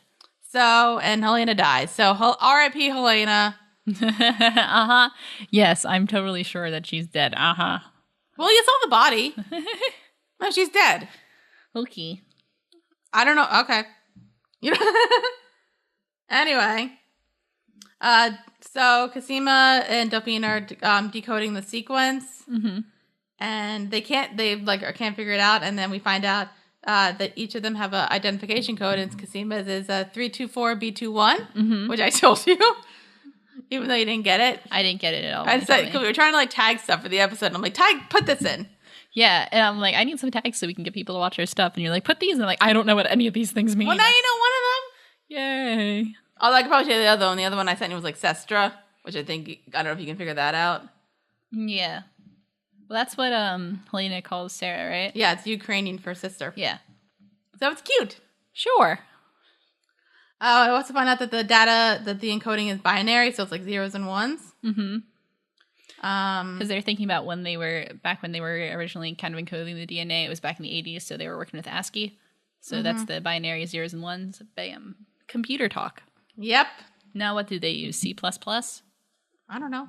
So, and Helena dies. So, R.I.P. Helena. Uh-huh. Yes, I'm totally sure that she's dead. Uh-huh. Well, you saw the body. No, she's dead. Okay. I don't know. Okay. You know. Anyway. So Cosima and Delphine are decoding the sequence. And they can't figure it out. And then we find out that each of them have an identification code, and Cosima's is 324B21, which I told you, even though you didn't get it. I didn't get it at all. I said, we were trying to like tag stuff for the episode, and I'm like, put this in. Yeah, and I'm like, I need some tags so we can get people to watch our stuff. And you're like, put these. And I'm like, I don't know what any of these things mean. Well, now you know one of them. Yay. Oh, I could probably say the other one. The other one I sent you was like Sestra, which I don't know if you can figure that out. Yeah. Well, that's what Helena calls Sarah, right? Yeah, it's Ukrainian for sister. Yeah. So it's cute. Sure. I also found out that the encoding is binary, so it's like zeros and ones. Because they're thinking about when they were originally kind of encoding the DNA. It was back in the 80s, so they were working with ASCII. So that's the binary zeros and ones. Bam. Computer talk. Yep. Now what do they use? C++? I don't know.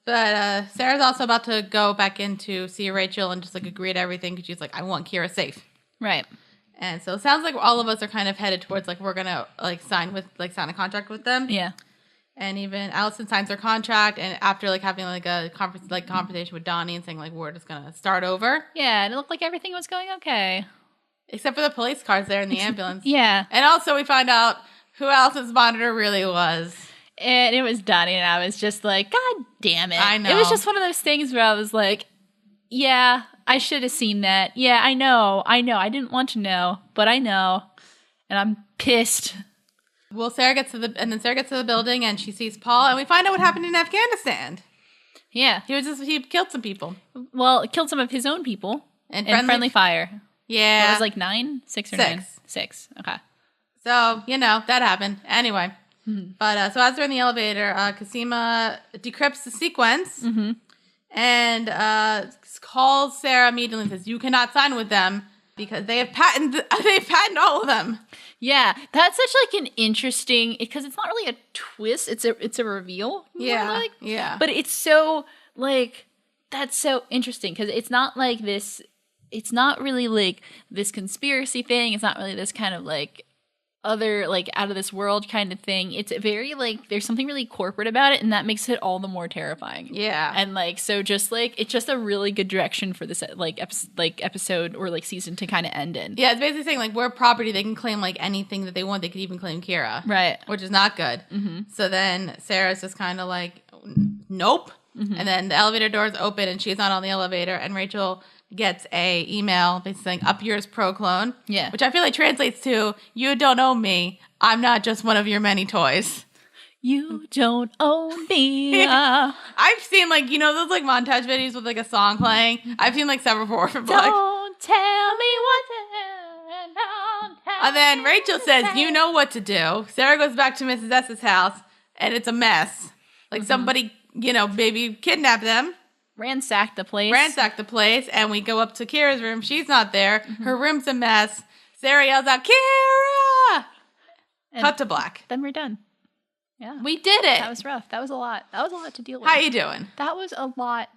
But Sarah's also about to go back in to see Rachel and just like agree to everything because she's like, I want Kira safe. Right. And so it sounds like all of us are kind of headed towards like we're gonna sign a contract with them. Yeah. And even Allison signs her contract, and after like having like a conversation with Donnie and saying like we're just gonna start over. Yeah, and it looked like everything was going okay. Except for the police cars there in the ambulance. Yeah. And also we find out who Allison's monitor really was. And it was Donnie, and I was just like, God damn it. I know. It was just one of those things where I was like, yeah, I should have seen that. Yeah, I know. I didn't want to know, but I know. And I'm pissed. Well, Sarah gets to the building, and she sees Paul, and we find out what happened in Afghanistan. Yeah. He killed some people. Well, killed some of his own people. And friendly fire. Yeah. It was like 9? 6 or 6. 9? 6. Okay. So, that happened. Anyway. But, so as they're in the elevator, Cosima decrypts the sequence and calls Sarah immediately and says, you cannot sign with them because they've patented all of them. Yeah. That's such like an interesting, because it's not really a twist. It's a reveal. Yeah. Yeah. But it's so like, that's so interesting because it's not like this, it's not really like this conspiracy thing. It's not really this kind of like other like out of this world kind of thing. It's very like there's something really corporate about it, and that makes it all the more terrifying. Yeah. And like so just like it's just a really good direction for this episode or like season to kind of end in. Yeah, it's basically saying like we're property, they can claim like anything that they want. They could even claim Kira. Right. Which is not good. So then Sarah's just kind of like nope. And then the elevator doors open and she's not on the elevator, and Rachel gets a email basically saying up yours pro clone. Yeah. Which I feel like translates to you don't own me. I'm not just one of your many toys. You don't own me. I've seen like, those like montage videos with like a song playing. I've seen like several for Orphan Black. Don't tell me what to do. And then Rachel says, you know what to do. Sarah goes back to Mrs. S's house and it's a mess. Like somebody, maybe kidnapped them. Ransack the place. And we go up to Kira's room. She's not there. Her room's a mess. Sarah yells out, Kira! And cut to black. Then we're done. Yeah. We did it. That was rough. That was a lot. That was a lot to deal with. How you doing? That was a lot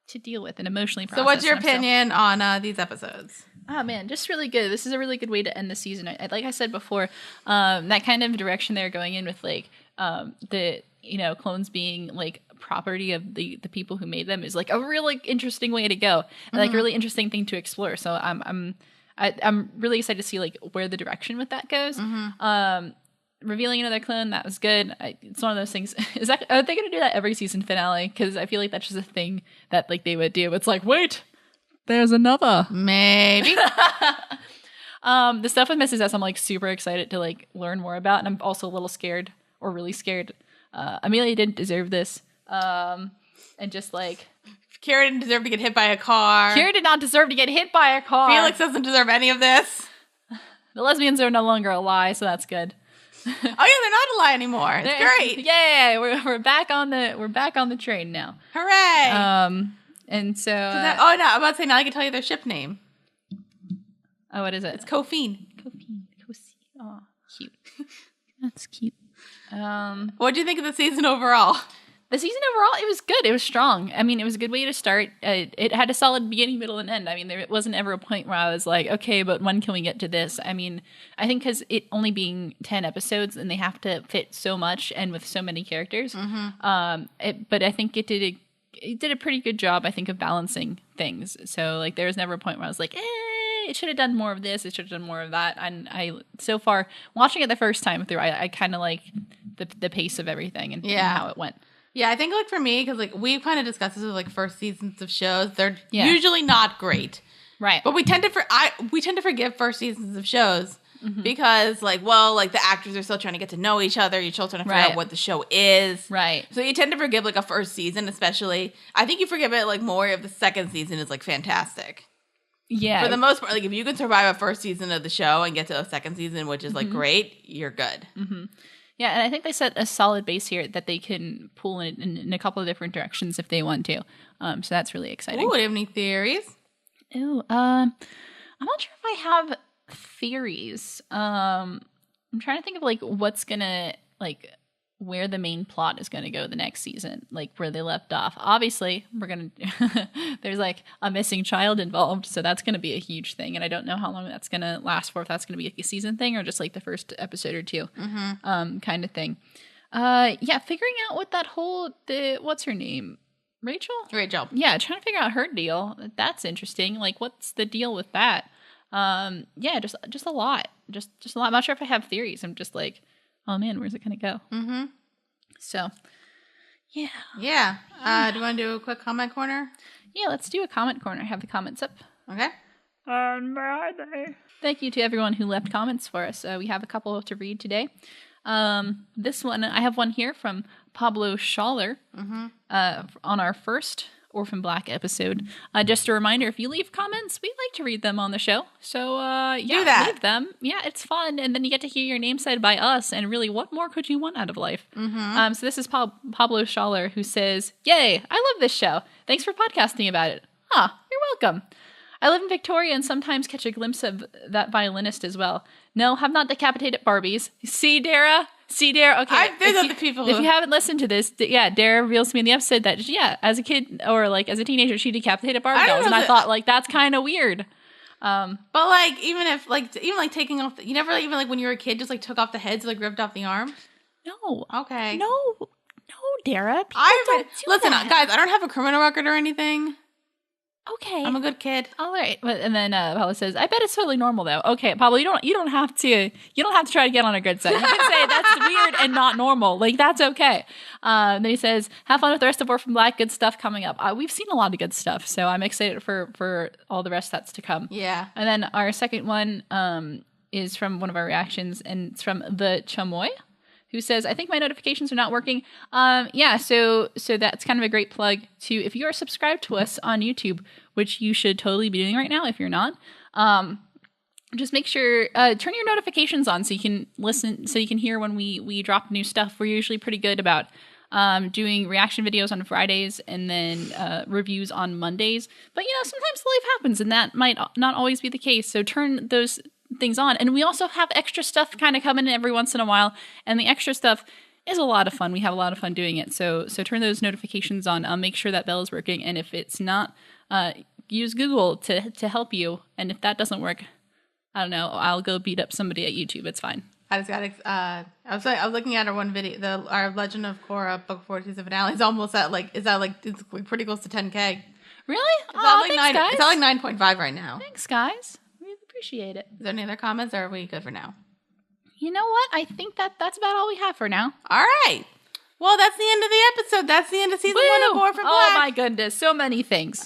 to deal with and emotionally process. So what's your opinion on these episodes? Oh, man, just really good. This is a really good way to end the season. Like I said before, that kind of direction they're going in with, like, the, clones being, like, property of the people who made them is, like, a really interesting way to go. And, like, a really interesting thing to explore. So I'm really excited to see, like, where the direction with that goes. Revealing another clone, that was good. It's one of those things. Are they going to do that every season finale? Because I feel like that's just a thing that, like, they would do. It's like, wait, there's another. Maybe. The stuff with Mrs. S, I'm like super excited to like learn more about, and I'm also a little scared, or really scared. Amelia didn't deserve this, and just like Kira didn't deserve to get hit by a car. Kira did not deserve to get hit by a car. Felix doesn't deserve any of this. The lesbians are no longer a lie, so that's good. Oh yeah, they're not a lie anymore. It's great. Yay! We're back on the train now. Hooray! And so no, I'm about to say now I can tell you their ship name. Oh, what is it? It's Kofine. Oh, cute. That's cute. What do you think of the season overall? The season overall, it was good. It was strong. I mean, it was a good way to start. It had a solid beginning, middle, and end. I mean, there wasn't ever a point where I was like, okay, but when can we get to this? I mean, I think because it only being 10 episodes and they have to fit so much and with so many characters. But I think it did a pretty good job, I think, of balancing things. So, like, there was never a point where I was like, it should have done more of this. It should have done more of that. And so far, watching it the first time through, I kind of like the pace of everything and how it went. Yeah, I think like for me, because like we've kind of discussed this with like first seasons of shows, they're usually not great, right? But we tend to forgive first seasons of shows because like the actors are still trying to get to know each other. You're still trying to figure out what the show is, right? So you tend to forgive like a first season, especially. I think you forgive it like more if the second season is like fantastic. Yeah, for the most part, like if you can survive a first season of the show and get to a second season, which is like great, you're good. Yeah, and I think they set a solid base here that they can pull in a couple of different directions if they want to. So that's really exciting. Ooh, do you have any theories? Ooh, I'm not sure if I have theories. I'm trying to think of like what's gonna like where the main plot is gonna go the next season, like where they left off. Obviously, we're gonna there's like a missing child involved, so that's gonna be a huge thing, and I don't know how long that's gonna last for. If that's gonna be like a season thing or just like the first episode or two, kind of thing. Figuring out what that whole what's her name, Rachel. Yeah, trying to figure out her deal. That's interesting. Like, what's the deal with that? Just a lot. Just a lot. I'm not sure if I have theories. I'm just like, oh man, where's it gonna go? So, yeah. Do you want to do a quick comment corner? Yeah, let's do a comment corner. I have the comments up. Okay. Thank you to everyone who left comments for us. We have a couple to read today. This one, I have one here from Pablo Schaller on our first Orphan Black episode. Just a reminder, if you leave comments, we like to read them on the show. So, do that. Leave them. Yeah, it's fun. And then you get to hear your name said by us. And really, what more could you want out of life? So this is Pablo Schaller who says, "Yay, I love this show. Thanks for podcasting about it." You're welcome. I live in Victoria and sometimes catch a glimpse of that violinist as well. No, have not decapitated Barbies. See, Dara? Okay. There's other people if you haven't listened to this, Dara reveals to me in the episode that, as a kid or like as a teenager, she decapitated Barbie dolls. And I thought, like, that's kind of weird. But like, even taking off, you never even like when you were a kid, just like took off the heads, like ripped off the arms? No. Okay. No, Dara. Listen, guys, I don't have a criminal record or anything. Okay. I'm a good kid. All right. And then Paula says, I bet it's totally normal though. Okay, Pablo, you don't have to try to get on our good side. You can say that's weird and not normal. Like, that's okay. Then he says, have fun with the rest of Orphan Black. Good stuff coming up. We've seen a lot of good stuff, so I'm excited for all the rest that's to come. Yeah. And then our second one is from one of our reactions, and it's from the Chamoy, who says, I think my notifications are not working. So that's kind of a great plug to, if you are subscribed to us on YouTube, which you should totally be doing right now if you're not, just make sure, turn your notifications on so you can listen, so you can hear when we drop new stuff. We're usually pretty good about doing reaction videos on Fridays and then reviews on Mondays. But, sometimes life happens and that might not always be the case. So turn those things on. And we also have extra stuff kind of coming in every once in a while, and the extra stuff is a lot of fun. We have a lot of fun doing it, so turn those notifications on. Make sure that bell is working, and if it's not, use Google to help you, and if that doesn't work, I don't know, I'll go beat up somebody at YouTube. It's fine. I just got I was looking at our one video, our Legend of Korra book 42 finale is almost at it's pretty close to 10K. Really? Thanks, guys. It's at like 9.5 right now. Thanks, guys. Appreciate it. Is there any other comments, or are we good for now? You know what? I think that's about all we have for now. All right. Well, that's the end of the episode. That's the end of season 1 of Orphan Black. Oh my goodness, so many things.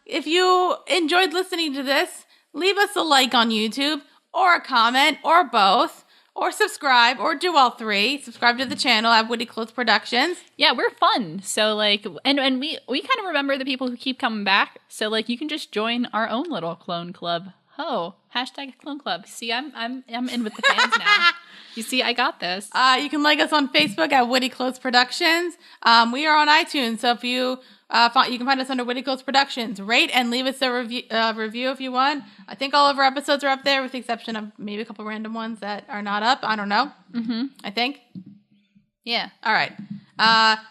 If you enjoyed listening to this, leave us a like on YouTube, or a comment, or both. or subscribe, or do all three. Subscribe to the channel at Witty Clothes Productions. Yeah, we're fun. So, like, and we kind of remember the people who keep coming back. So, like, you can just join our own little clone club. Oh, hashtag clone club. See, I'm in with the fans now. You see, I got this. You can like us on Facebook at Witty Clothes Productions. We are on iTunes, so if you you can find us under Witty Clothes Productions. Rate and leave us a review if you want. I think all of our episodes are up there, with the exception of maybe a couple random ones that are not up. I don't know. I think. Yeah. All right.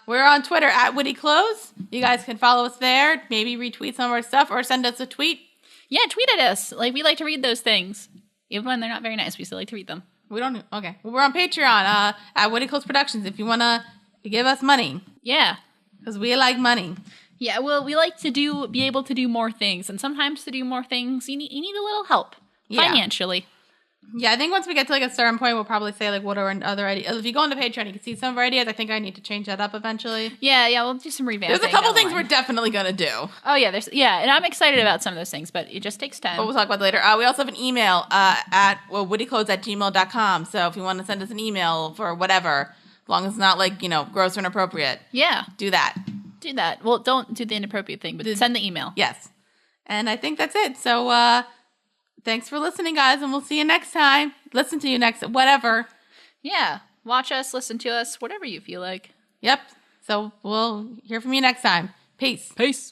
We're on Twitter at Witty Clothes. You guys can follow us there. Maybe retweet some of our stuff or send us a tweet. Yeah, tweet at us. Like, we like to read those things. Even when they're not very nice, we still like to read them. We don't. Okay. Well, we're on Patreon at Witty Clothes Productions if you want to give us money. Yeah. Because we like money. Yeah, well, we like to be able to do more things. And sometimes to do more things, you need a little help financially. Yeah, I think once we get to like a certain point, we'll probably say like what are other ideas. If you go into Patreon, you can see some of our ideas. I think I need to change that up eventually. Yeah, we'll do some revamping. There's a couple things we're definitely going to do. Oh, yeah, and I'm excited about some of those things, but it just takes time. But we'll talk about it later. We also have an email at wittyclothes@gmail.com. So if you want to send us an email for whatever, as long as it's not like, gross or inappropriate. Yeah. Do that. Do that. Well, don't do the inappropriate thing, but send the email. Yes. And I think that's it. So, thanks for listening, guys, and we'll see you next time. Listen to you next, whatever. Yeah. Watch us, listen to us, whatever you feel like. Yep. So we'll hear from you next time. Peace. Peace.